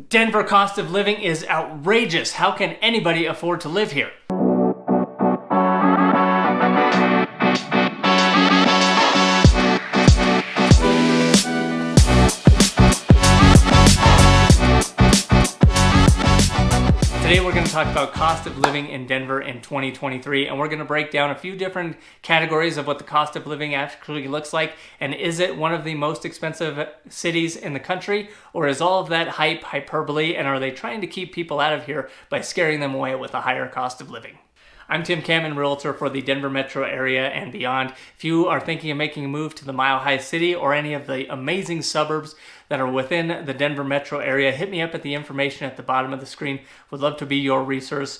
Denver cost of living is outrageous. How can anybody afford to live here? Today we're going to talk about cost of living in Denver in 2023, and we're going to break down a few different categories of what the cost of living actually looks like, and is it one of the most expensive cities in the country, or is all of that hyperbole, and are they trying to keep people out of here by scaring them away with a higher cost of living? I'm Tim Kampmann, Realtor for the Denver metro area and beyond. If you are thinking of making a move to the Mile High City or any of the amazing suburbs that are within the Denver metro area, hit me up at the information at the bottom of the screen. Would love to be your resource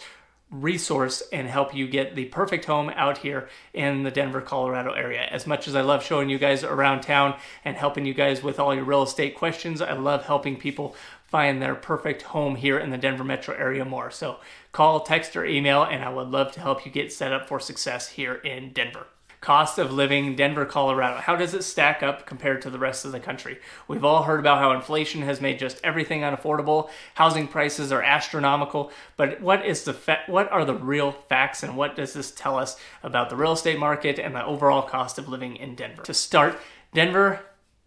and help you get the perfect home out here in the Denver, Colorado area. As much as I love showing you guys around town and helping you guys with all your real estate questions, I love helping people find their perfect home here in the Denver metro area more. So call, text, or email, and I would love to help you get set up for success here in Denver. Cost of living, Denver, Colorado. How does it stack up compared to the rest of the country? We've all heard about how inflation has made just everything unaffordable. Housing prices are astronomical. But what are the real facts, and what does this tell us about the real estate market and the overall cost of living in Denver? To start, Denver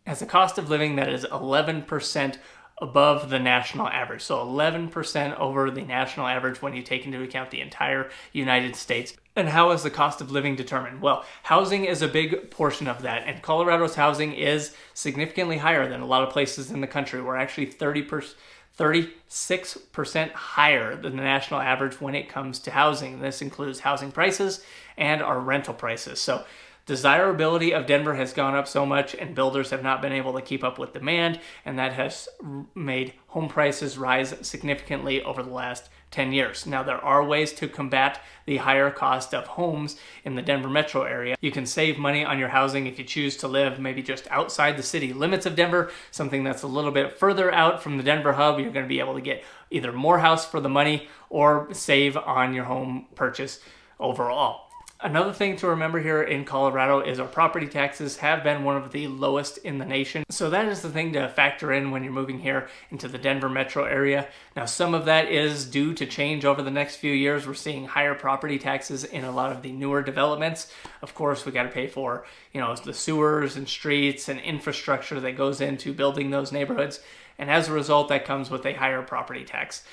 has a cost of living that is 11% above the national average. So 11% over the national average when you take into account the entire United States. And how is the cost of living determined? Well, housing is a big portion of that, and Colorado's housing is significantly higher than a lot of places in the country. We're actually 36% higher than the national average when it comes to housing. This includes housing prices and our rental prices. So desirability of Denver has gone up so much, and builders have not been able to keep up with demand, and that has made home prices rise significantly over the last 10 years. Now, there are ways to combat the higher cost of homes in the Denver metro area. You can save money on your housing if you choose to live maybe just outside the city limits of Denver, something that's a little bit further out from the Denver hub. You're going to be able to get either more house for the money or save on your home purchase overall. Another thing to remember here in Colorado is our property taxes have been one of the lowest in the nation. So that is the thing to factor in when you're moving here into the Denver metro area. Now, some of that is due to change over the next few years. We're seeing higher property taxes in a lot of the newer developments. Of course, we got to pay for, the sewers and streets and infrastructure that goes into building those neighborhoods. And as a result, that comes with a higher property tax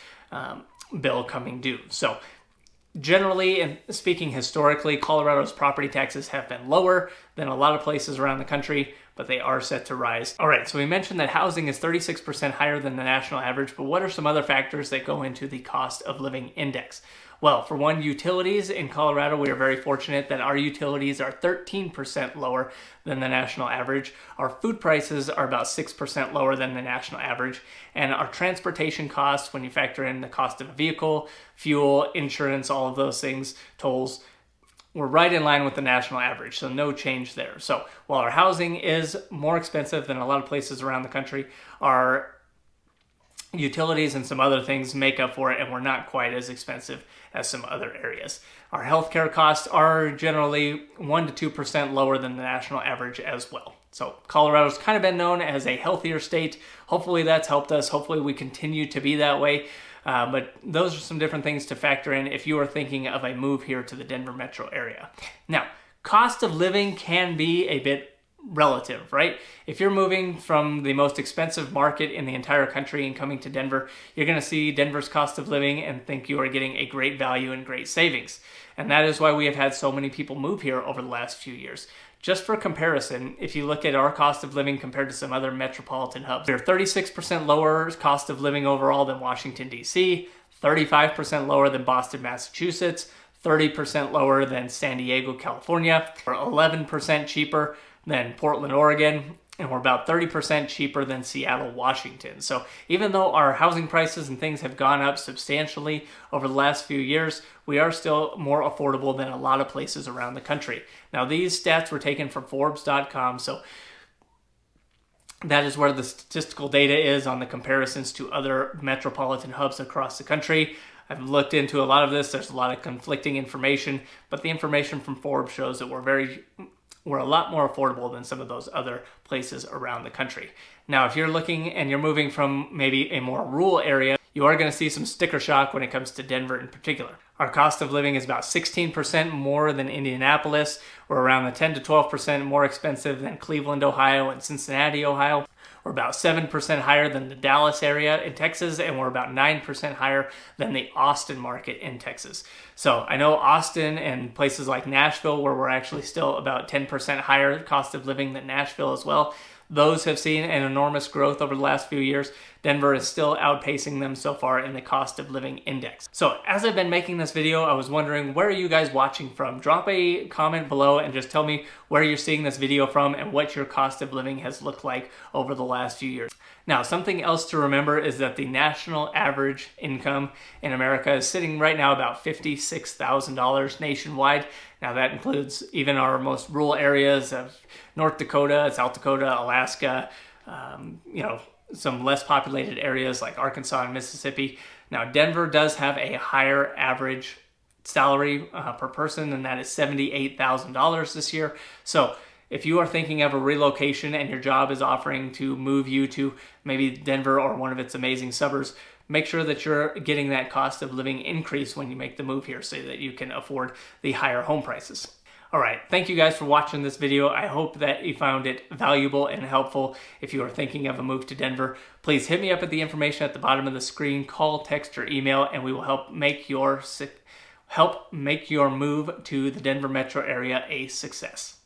bill coming due. So generally, and speaking historically, Colorado's property taxes have been lower than a lot of places around the country, but they are set to rise. All right, so we mentioned that housing is 36% higher than the national average, but what are some other factors that go into the cost of living index? Well, for one, utilities. In Colorado, we are very fortunate that our utilities are 13% lower than the national average. Our food prices are about 6% lower than the national average. And our transportation costs, when you factor in the cost of a vehicle, fuel, insurance, all of those things, tolls, we're right in line with the national average, so no change there. So while our housing is more expensive than a lot of places around the country, our utilities and some other things make up for it, and we're not quite as expensive as some other areas. Our healthcare costs are generally 1% to 2% lower than the national average as well. So Colorado's kind of been known as a healthier state. Hopefully that's helped us. Hopefully we continue to be that way. But those are some different things to factor in if you are thinking of a move here to the Denver metro area. Now, cost of living can be a bit relative, right? If you're moving from the most expensive market in the entire country and coming to Denver, you're going to see Denver's cost of living and think you are getting a great value and great savings. And that is why we have had so many people move here over the last few years. Just for comparison, if you look at our cost of living compared to some other metropolitan hubs, we're 36% lower cost of living overall than Washington, D.C., 35% lower than Boston, Massachusetts, 30% lower than San Diego, California, or 11% cheaper than Portland, Oregon, and we're about 30% cheaper than Seattle, Washington. So even though our housing prices and things have gone up substantially over the last few years, we are still more affordable than a lot of places around the country. Now, these stats were taken from Forbes.com, so that is where the statistical data is on the comparisons to other metropolitan hubs across the country. I've looked into a lot of this. There's a lot of conflicting information, but the information from Forbes shows that we're very were a lot more affordable than some of those other places around the country. Now, if you're looking and you're moving from maybe a more rural area, you are going to see some sticker shock when it comes to Denver in particular. Our cost of living is about 16% more than Indianapolis. We're around the 10 to 12% more expensive than Cleveland, Ohio and Cincinnati, Ohio. We're about 7% higher than the Dallas area in Texas, and we're about 9% higher than the Austin market in Texas. So I know Austin and places like Nashville, where we're actually still about 10% higher cost of living than Nashville as well, those have seen an enormous growth over the last few years. Denver is still outpacing them so far in the cost of living index. So as I've been making this video, I was wondering, where are you guys watching from? Drop a comment below and just tell me where you're seeing this video from and what your cost of living has looked like over the last few years. Now, something else to remember is that the national average income in America is sitting right now about $56,000 nationwide. Now that includes even our most rural areas of North Dakota, South Dakota, Alaska, some less populated areas like Arkansas and Mississippi. Now Denver does have a higher average salary per person, and that is $78,000 this year. So if you are thinking of a relocation and your job is offering to move you to maybe Denver or one of its amazing suburbs, make sure that you're getting that cost of living increase when you make the move here so that you can afford the higher home prices. All right, thank you guys for watching this video. I hope that you found it valuable and helpful. If you are thinking of a move to Denver, please hit me up at the information at the bottom of the screen, call, text, or email, and we will help make your move to the Denver metro area a success.